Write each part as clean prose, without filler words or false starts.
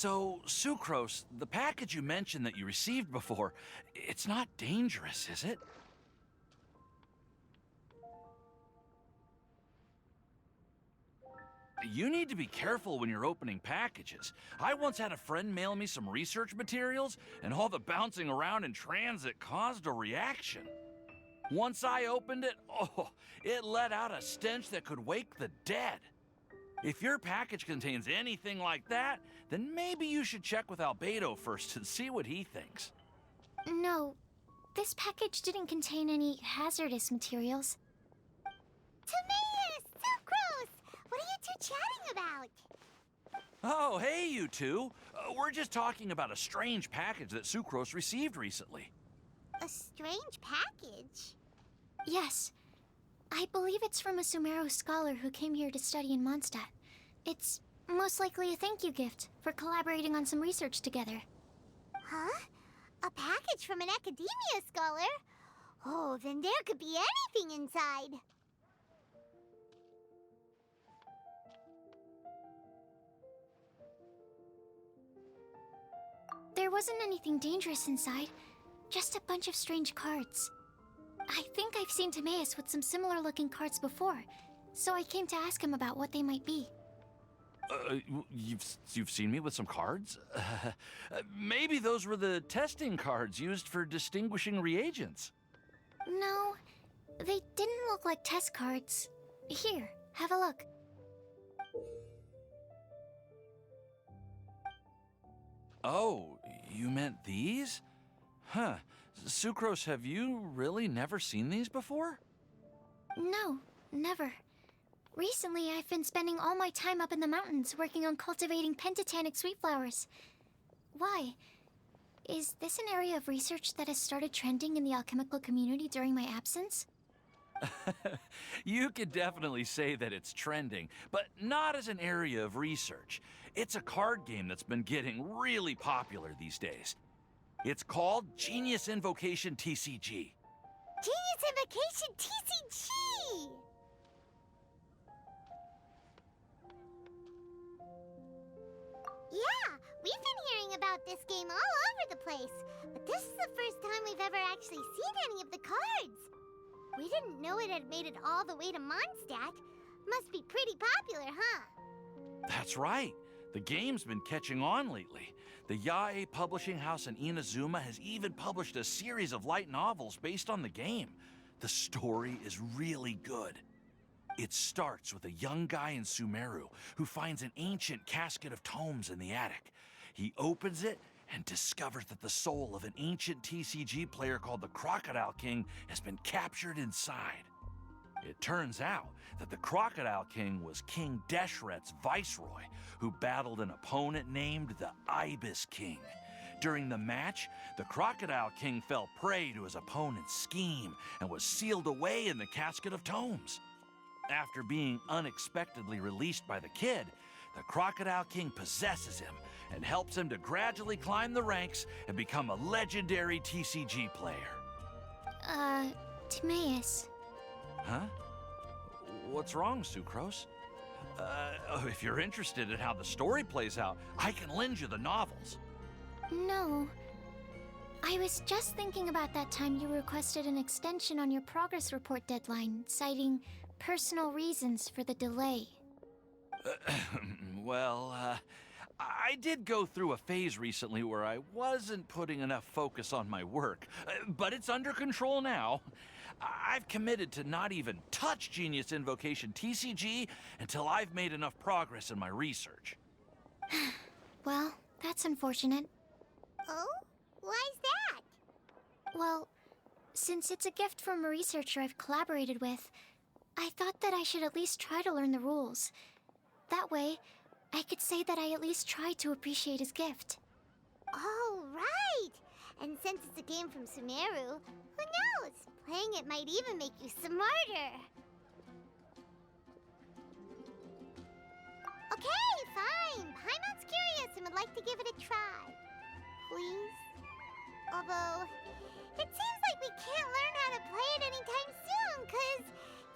So, Sucrose, the package you mentioned that you received before, it's not dangerous, is it? You need to be careful when you're opening packages. I once had a friend mail me some research materials, and all the bouncing around in transit caused a reaction. Once I opened it, it let out a stench that could wake the dead. If your package contains anything like that, then maybe you should check with Albedo first and see what he thinks. No, this package didn't contain any hazardous materials. Timaeus! Sucrose! What are you two chatting about? Oh, hey, you two. We're just talking about a strange package that Sucrose received recently. A strange package? Yes. I believe it's from a Sumeru scholar who came here to study in Mondstadt. It's most likely a thank you gift for collaborating on some research together. Huh? A package from an academia scholar? Oh, then there could be anything inside. There wasn't anything dangerous inside, just a bunch of strange cards. I think I've seen Timaeus with some similar looking cards before, so I came to ask him about what they might be. You've seen me with some cards? Maybe those were the testing cards used for distinguishing reagents. No, they didn't look like test cards. Here, have a look. Oh, you meant these? Huh. Sucrose, have you really never seen these before? No, never. Recently, I've been spending all my time up in the mountains working on cultivating pentatonic sweet flowers. Why? Is this an area of research that has started trending in the alchemical community during my absence? You could definitely say that it's trending, but not as an area of research. It's a card game that's been getting really popular these days. It's called Genius Invocation TCG. Genius Invocation TCG! Yeah, we've been hearing about this game all over the place, but this is the first time we've ever actually seen any of the cards. We didn't know it had made it all the way to Mondstadt. Must be pretty popular, huh? That's right. The game's been catching on lately. The Yae publishing house in Inazuma has even published a series of light novels based on the game. The story is really good. It starts with a young guy in Sumeru who finds an ancient casket of tomes in the attic. He opens it and discovers that the soul of an ancient TCG player called the Crocodile King has been captured inside. It turns out that the Crocodile King was King Deshret's viceroy, who battled an opponent named the Ibis King. During the match, the Crocodile King fell prey to his opponent's scheme and was sealed away in the casket of tomes. After being unexpectedly released by the kid, the Crocodile King possesses him and helps him to gradually climb the ranks and become a legendary TCG player. Timaeus. Huh? What's wrong, Sucrose? If you're interested in how the story plays out, I can lend you the novels. No. I was just thinking about that time you requested an extension on your progress report deadline, citing personal reasons for the delay. Well, I did go through a phase recently where I wasn't putting enough focus on my work, but it's under control now. I've committed to not even touch Genius Invocation TCG until I've made enough progress in my research. Well, that's unfortunate. Oh? Why's that? Well, since it's a gift from a researcher I've collaborated with, I thought that I should at least try to learn the rules. That way, I could say that I at least tried to appreciate his gift. Oh, right! And since it's a game from Sumeru, who knows? Playing it might even make you smarter. Okay, fine. Paimon's curious and would like to give it a try. Please? Although, it seems like we can't learn how to play it anytime soon, because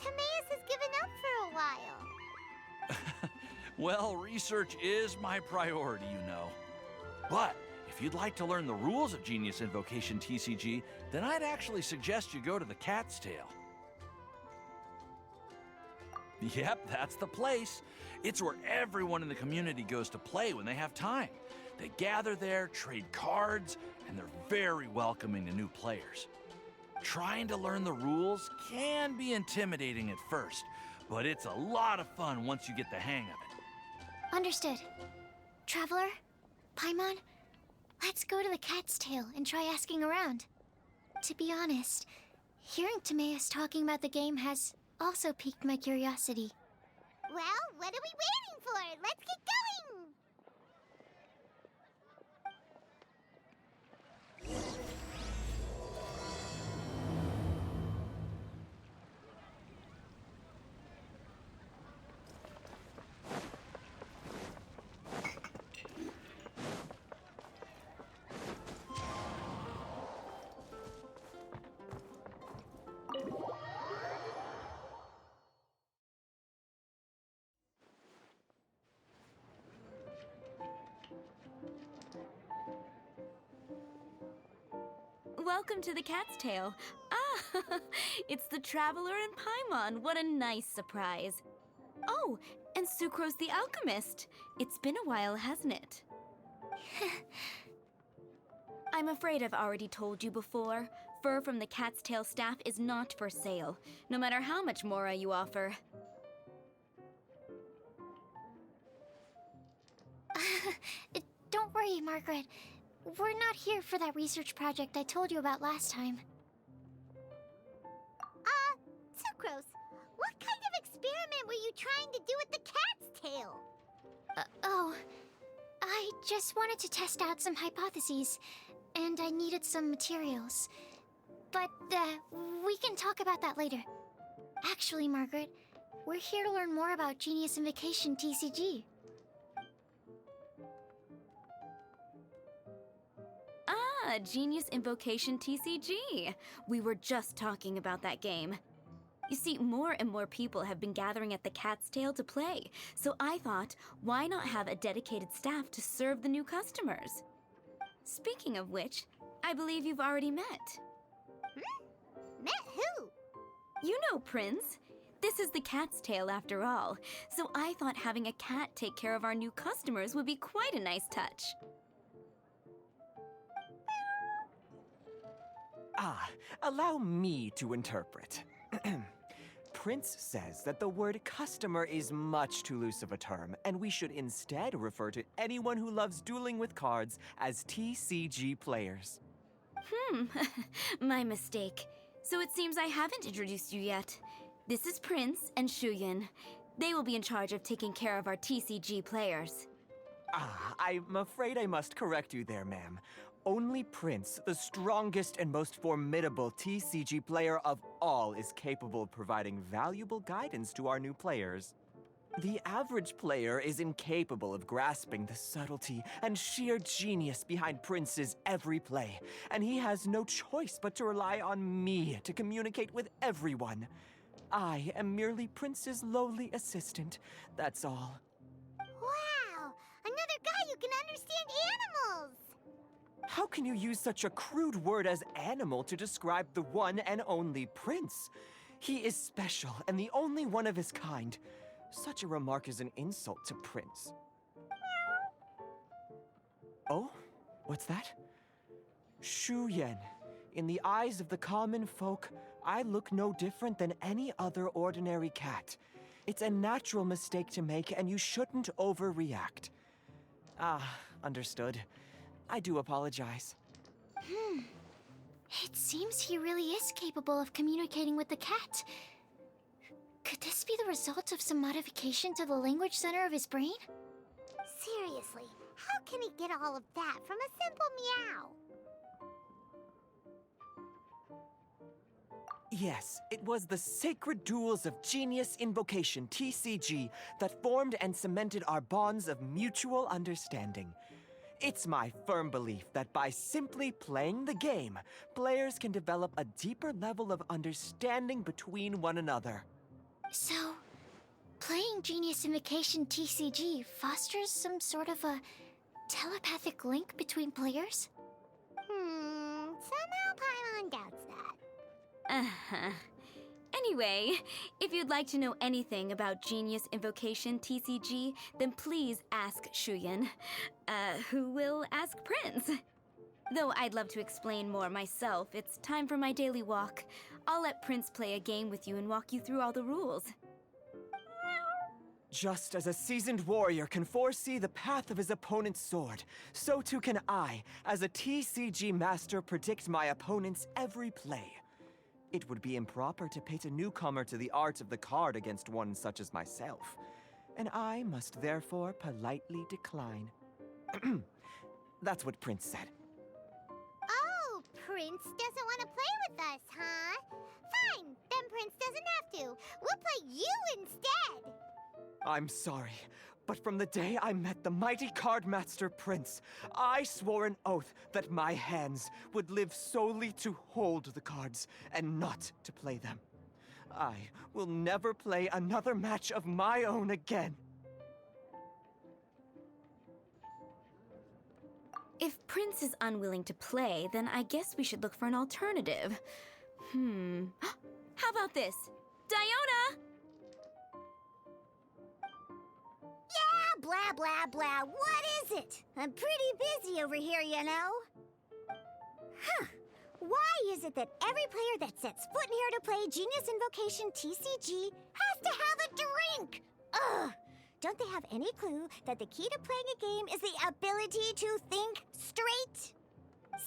Timaeus has given up for a while. Well, research is my priority, you know. But if you'd like to learn the rules of Genius Invocation TCG, then I'd actually suggest you go to the Cat's Tail. Yep, that's the place. It's where everyone in the community goes to play when they have time. They gather there, trade cards, and they're very welcoming to new players. Trying to learn the rules can be intimidating at first, but it's a lot of fun once you get the hang of it. Understood. Traveler, Paimon, let's go to the Cat's Tail and try asking around. To be honest, hearing Timaeus talking about the game has also piqued my curiosity. Well, what are we waiting for? Let's get going! Welcome to the Cat's Tail. Ah, it's the Traveler and Paimon. What a nice surprise. Oh, and Sucrose the Alchemist. It's been a while, hasn't it? I'm afraid I've already told you before. Fur from the Cat's Tail staff is not for sale, no matter how much Mora you offer. Don't worry, Margaret. We're not here for that research project I told you about last time. Sucrose, what kind of experiment were you trying to do with the cat's tail? I just wanted to test out some hypotheses, and I needed some materials. But, we can talk about that later. Actually, Margaret, we're here to learn more about Genius Invocation TCG. Ah, Genius Invocation TCG. We were just talking about that game. You see, more and more people have been gathering at the Cat's Tail to play, so I thought, why not have a dedicated staff to serve the new customers? Speaking of which, I believe you've already met. Met who? You know Prince. This is the Cat's Tail after all, so I thought having a cat take care of our new customers would be quite a nice touch. Allow me to interpret. Prince says that the word customer is much too loose of a term, and we should instead refer to anyone who loves dueling with cards as TCG players. My mistake. So it seems I haven't introduced you yet. This is Prince and Shuyan. They will be in charge of taking care of our TCG players. I'm afraid I must correct you there, ma'am. Only Prince, the strongest and most formidable TCG player of all, is capable of providing valuable guidance to our new players. The average player is incapable of grasping the subtlety and sheer genius behind Prince's every play, and he has no choice but to rely on me to communicate with everyone. I am merely Prince's lowly assistant, that's all. Wow! Another guy who can understand animals! How can you use such a crude word as animal to describe the one and only Prince? He is special and the only one of his kind. Such a remark is an insult to Prince. Oh? What's that? Shuyan. In the eyes of the common folk, I look no different than any other ordinary cat. It's a natural mistake to make, and you shouldn't overreact. Understood. I do apologize. It seems he really is capable of communicating with the cat. Could this be the result of some modification to the language center of his brain? Seriously, how can he get all of that from a simple meow? Yes, it was the sacred duels of Genius Invocation, TCG, that formed and cemented our bonds of mutual understanding. It's my firm belief that by simply playing the game, players can develop a deeper level of understanding between one another. So, playing Genius Invocation TCG fosters some sort of a telepathic link between players? Somehow Paimon doubts that. Uh-huh. Anyway, if you'd like to know anything about Genius Invocation TCG, then please ask Shuyan, who will ask Prince. Though I'd love to explain more myself, it's time for my daily walk. I'll let Prince play a game with you and walk you through all the rules. Just as a seasoned warrior can foresee the path of his opponent's sword, so too can I, as a TCG master, predict my opponent's every play. It would be improper to pit a newcomer to the art of the card against one such as myself, and I must therefore politely decline. That's what Prince said. Oh, Prince doesn't want to play with us, huh? Fine, then Prince doesn't have to. We'll play you instead. I'm sorry, but from the day I met the mighty card master Prince, I swore an oath that my hands would live solely to hold the cards and not to play them. I will never play another match of my own again. If Prince is unwilling to play, then I guess we should look for an alternative. How about this? Diona! Yeah, blah, blah, blah. What is it? I'm pretty busy over here, you know. Why is it that every player that sets foot in here to play Genius Invocation TCG has to have a drink? Ugh! Don't they have any clue that the key to playing a game is the ability to think straight?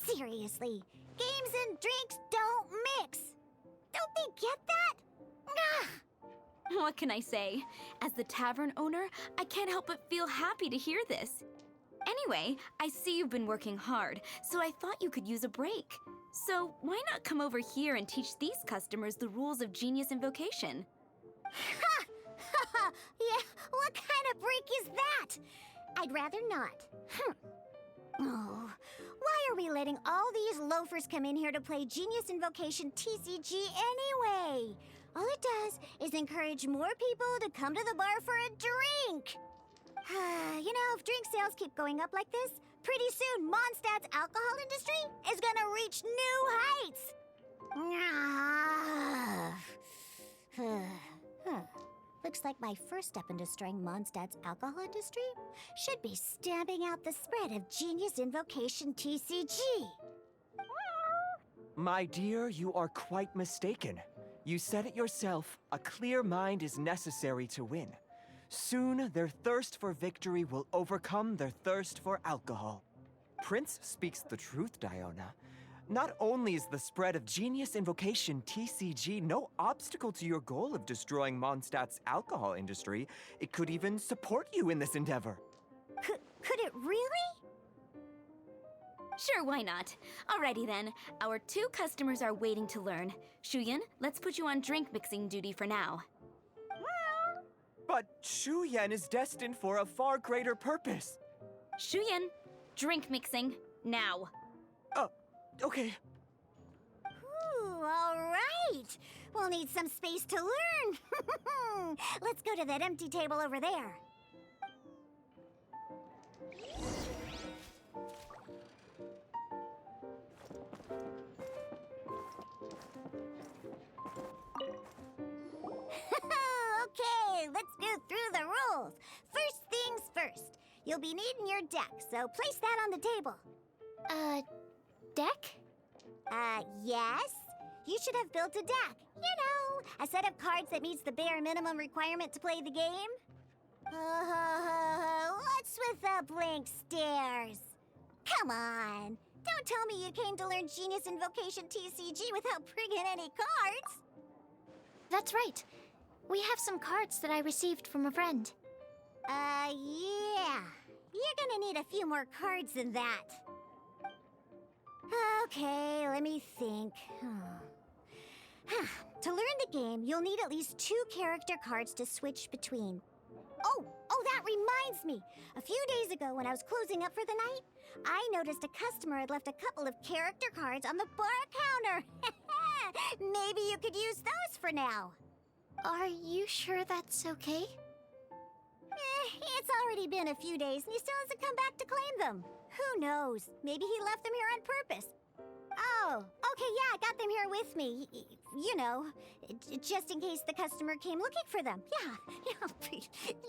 Seriously, games and drinks don't mix. Don't they get that? Ugh! What can I say? As the tavern owner, I can't help but feel happy to hear this. Anyway, I see you've been working hard, so I thought you could use a break. So why not come over here and teach these customers the rules of Genius Invocation? Ha! Yeah, what kind of break is that? I'd rather not. Oh, why are we letting all these loafers come in here to play Genius Invocation TCG anyway? All it does is encourage more people to come to the bar for a drink. You know, if drink sales keep going up like this, pretty soon Mondstadt's alcohol industry is gonna reach new heights. Looks like my first step in destroying Mondstadt's alcohol industry should be stamping out the spread of Genius Invocation TCG. My dear, you are quite mistaken. You said it yourself, a clear mind is necessary to win. Soon, their thirst for victory will overcome their thirst for alcohol. Prince speaks the truth, Diona. Not only is the spread of Genius Invocation TCG no obstacle to your goal of destroying Mondstadt's alcohol industry, it could even support you in this endeavor. Could it really? Sure, why not? Alrighty then, our 2 customers are waiting to learn. Shuyan, let's put you on drink mixing duty for now. But Shuyan is destined for a far greater purpose. Shuyan, drink mixing, now. Okay. Ooh, all right. We'll need some space to learn. Let's go to that empty table over there. Okay, let's go through the rules. First things first. You'll be needing your deck, so place that on the table. Deck? Yes. You should have built a deck. You know, a set of cards that meets the bare minimum requirement to play the game. What's with the blank stares? Come on. Don't tell me you came to learn Genius Invocation TCG without bringing any cards. That's right. We have some cards that I received from a friend. Yeah. You're gonna need a few more cards than that. Okay, let me think. To learn the game, you'll need at least 2 character cards to switch between. Oh, that reminds me. A few days ago, when I was closing up for the night, I noticed a customer had left a couple of character cards on the bar counter. Maybe you could use those for now. Are you sure that's okay? It's already been a few days and he still hasn't come back to claim them. Who knows? Maybe he left them here on purpose. Oh, okay, yeah, I got them here with me. You know, just in case the customer came looking for them. Yeah,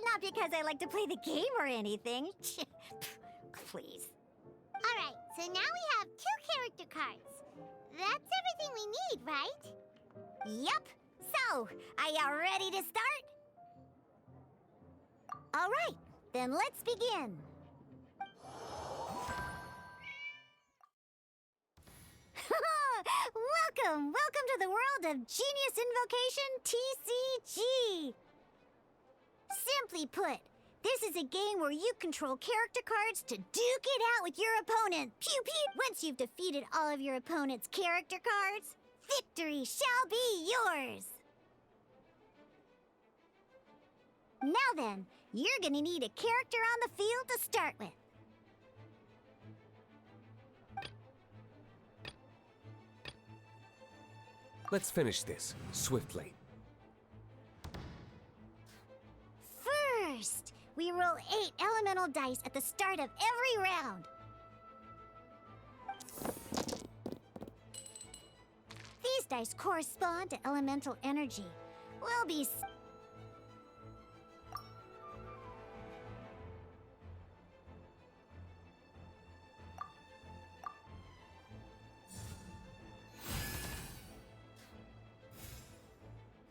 not because I like to play the game or anything. Please. Alright, so now we have 2 character cards. That's everything we need, right? Yep. So, are you ready to start? All right, then let's begin. Welcome to the world of Genius Invocation TCG. Simply put, this is a game where you control character cards to duke it out with your opponent. Pew pew! Once you've defeated all of your opponent's character cards, victory shall be yours. Now then, you're gonna need a character on the field to start with. Let's finish this swiftly. First, we roll 8 elemental dice at the start of every round. These dice correspond to elemental energy. We'll be...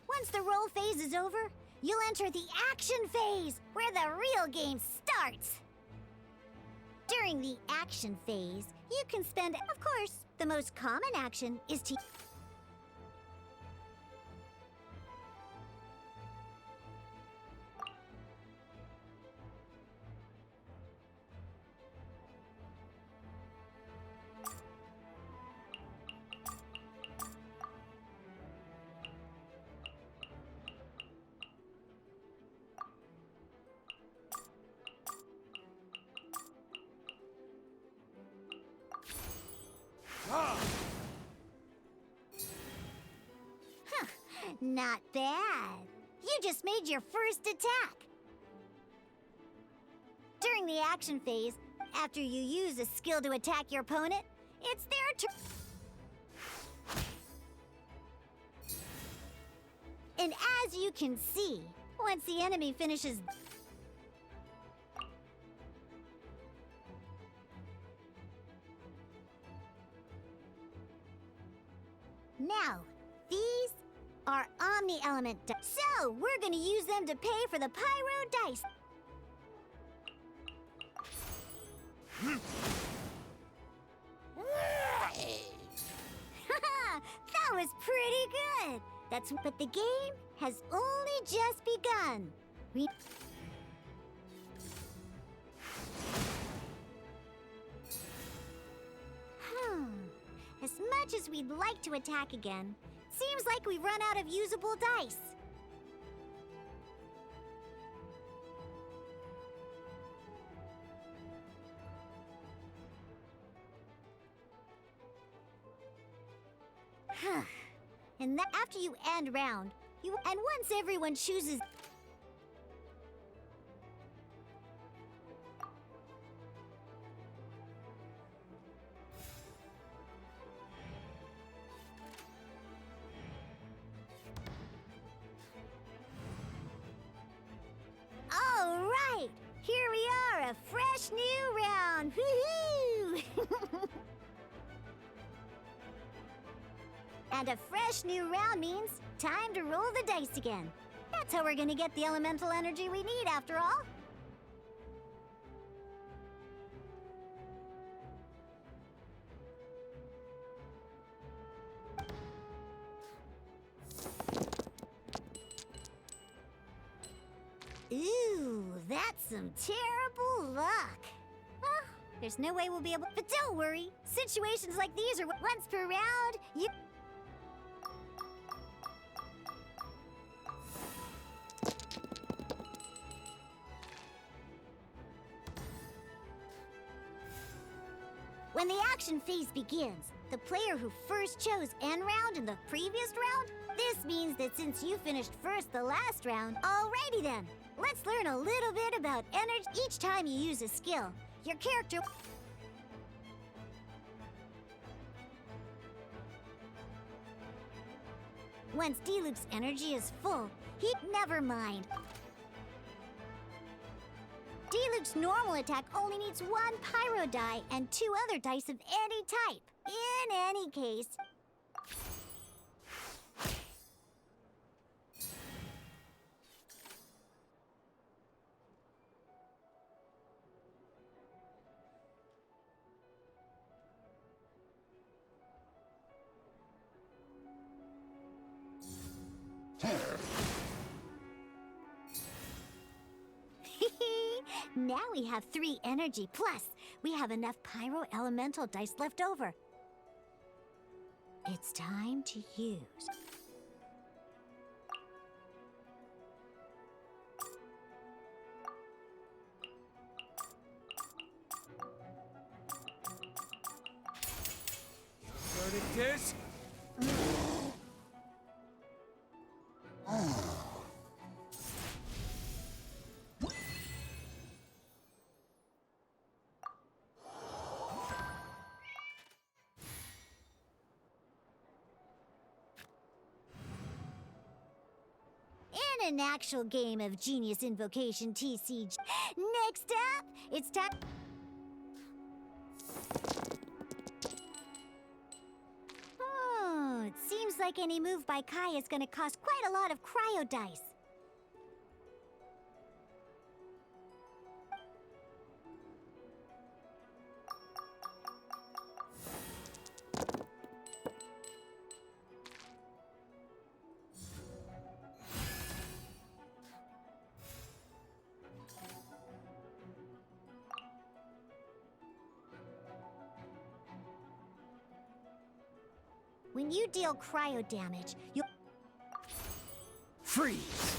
Once the roll phase is over, you'll enter the action phase, where the real game starts. During the action phase, you can spend, of course, the most common action is to... Not bad. You just made your first attack. During the action phase, after you use a skill to attack your opponent, it's their turn. And as you can see, once the enemy finishes... Now, these are omni-element dice. So, we're gonna use them to pay for the pyro dice. That was pretty good. But the game has only just begun. As much as we'd like to attack again, seems like we've run out of usable dice. And that after you end round, and once everyone chooses... All right, here we are, a fresh new round. Woohoo! And a fresh new round means time to roll the dice again. That's how we're gonna get the elemental energy we need, after all. Ooh, that's some terrible luck. Well, there's no way we'll be able... But don't worry, situations like these are once per round, you... When the action phase begins, the player who first chose end round in the previous round, this means that since you finished first the last round, alrighty then, let's learn a little bit about energy. Each time you use a skill, your character... Once Diluc's energy is full, never mind. Diluc's normal attack only needs 1 pyro die and 2 other dice of any type. In any case... Now we have 3 energy, plus we have enough pyro elemental dice left over. It's time to use. Verdict is... In an actual game of Genius Invocation TCG. Next up, it's time... Oh, it seems like any move by Kai is gonna cost quite a lot of cryo dice. When you deal cryo damage, you... Freeze!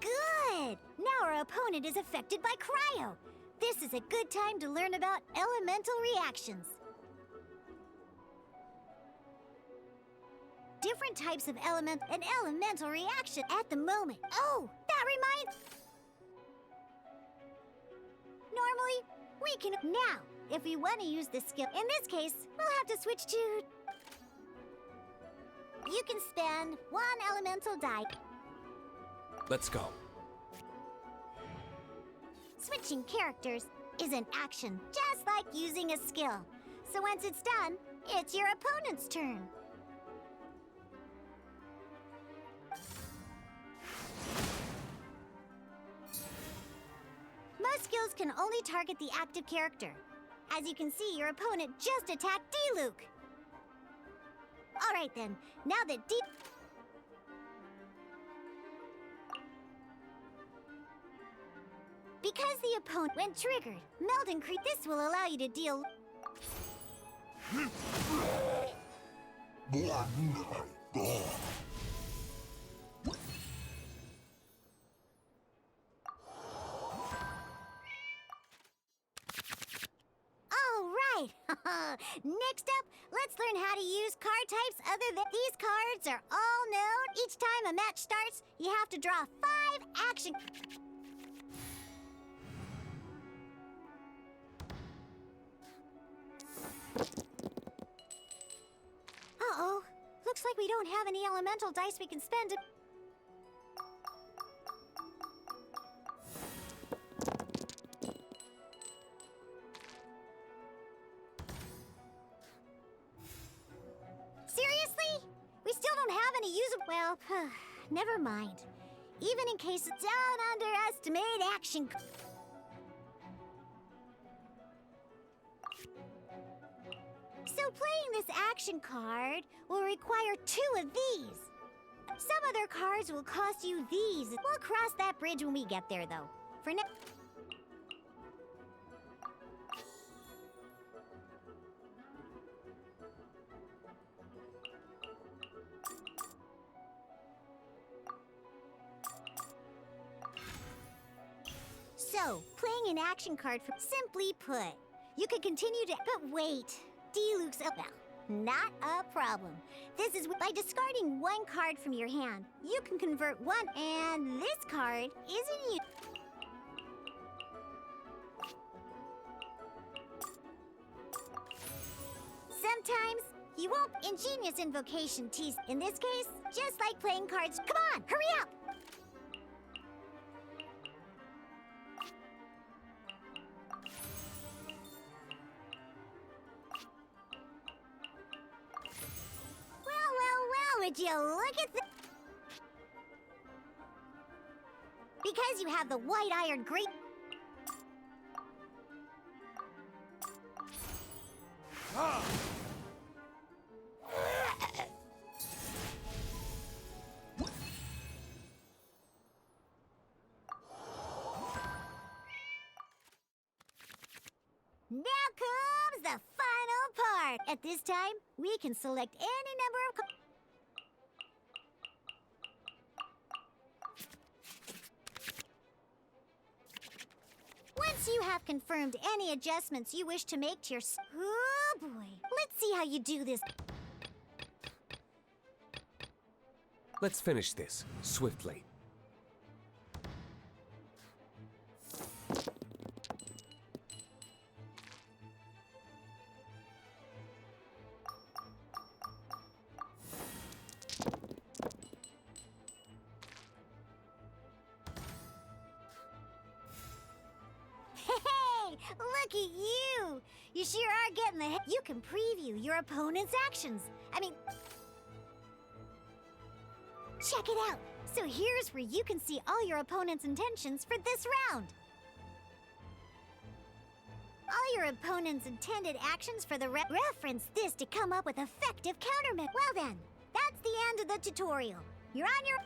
Good! Now our opponent is affected by cryo. This is a good time to learn about elemental reactions. Different types of an elemental reaction at the moment. Oh, that reminds... Normally, we can... Now, if we want to use this skill, in this case, we'll have to switch to... You can spend 1 elemental die. Let's go. Switching characters is an action, just like using a skill. So once it's done, it's your opponent's turn. Most skills can only target the active character. As you can see, your opponent just attacked Diluc. Alright then, now that Because the opponent, when triggered, meld and creep, this will allow you to deal... Alright! Next up, let's learn how to use card types other than... These cards are all known. Each time a match starts, you have to draw 5 action... Uh-oh. Looks like we don't have any elemental dice we can spend to... Seriously? We still don't have any usable... Well, never mind. Even in case... Don't underestimate action... So playing this action card will require 2 of these. Some other cards will cost you these. We'll cross that bridge when we get there, though. For now... So, playing an action card for... Simply put, you could continue to... But wait... Diluc's up now. Not a problem. This is by discarding one card from your hand. You can convert one, and this card isn't you. Sometimes you won't. Ingenious invocation tease. In this case, just like playing cards. Come on, hurry up! Well, would you look at this? Because you have the white-iron great... Now comes the final part. At this time, we can select any number of... Once you have confirmed any adjustments you wish to make to your... Oh boy, let's see how you do this. Let's finish this swiftly. Hey, look at you! You sure are getting the... You can preview your opponent's actions. I mean... Check it out! So here's where you can see all your opponent's intentions for this round. All your opponent's intended actions for the reference this to come up with effective countermeasures. Well then, that's the end of the tutorial. You're on your...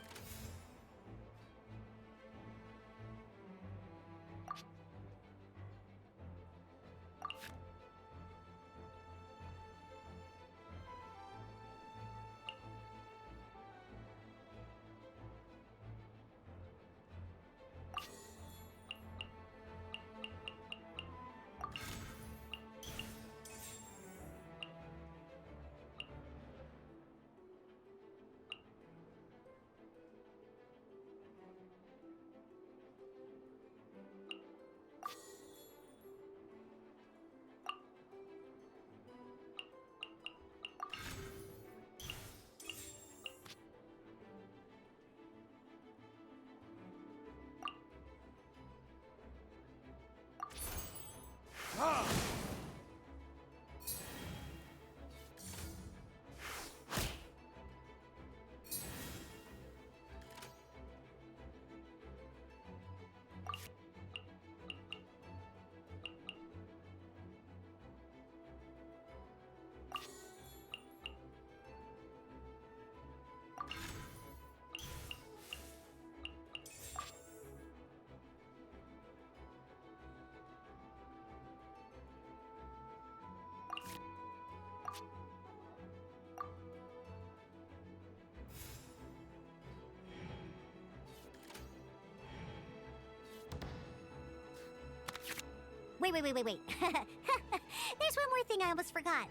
Wait. There's one more thing I almost forgot.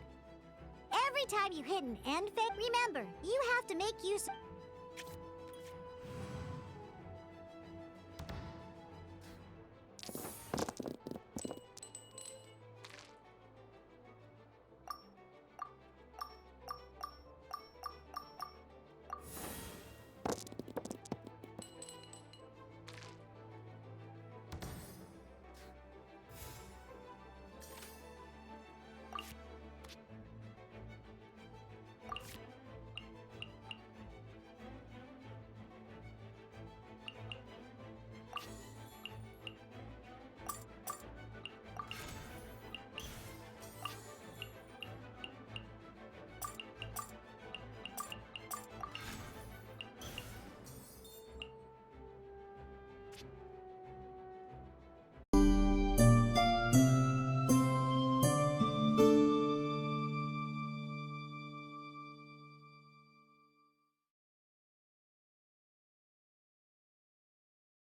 Every time you hit an end phase, remember, you have to make use of...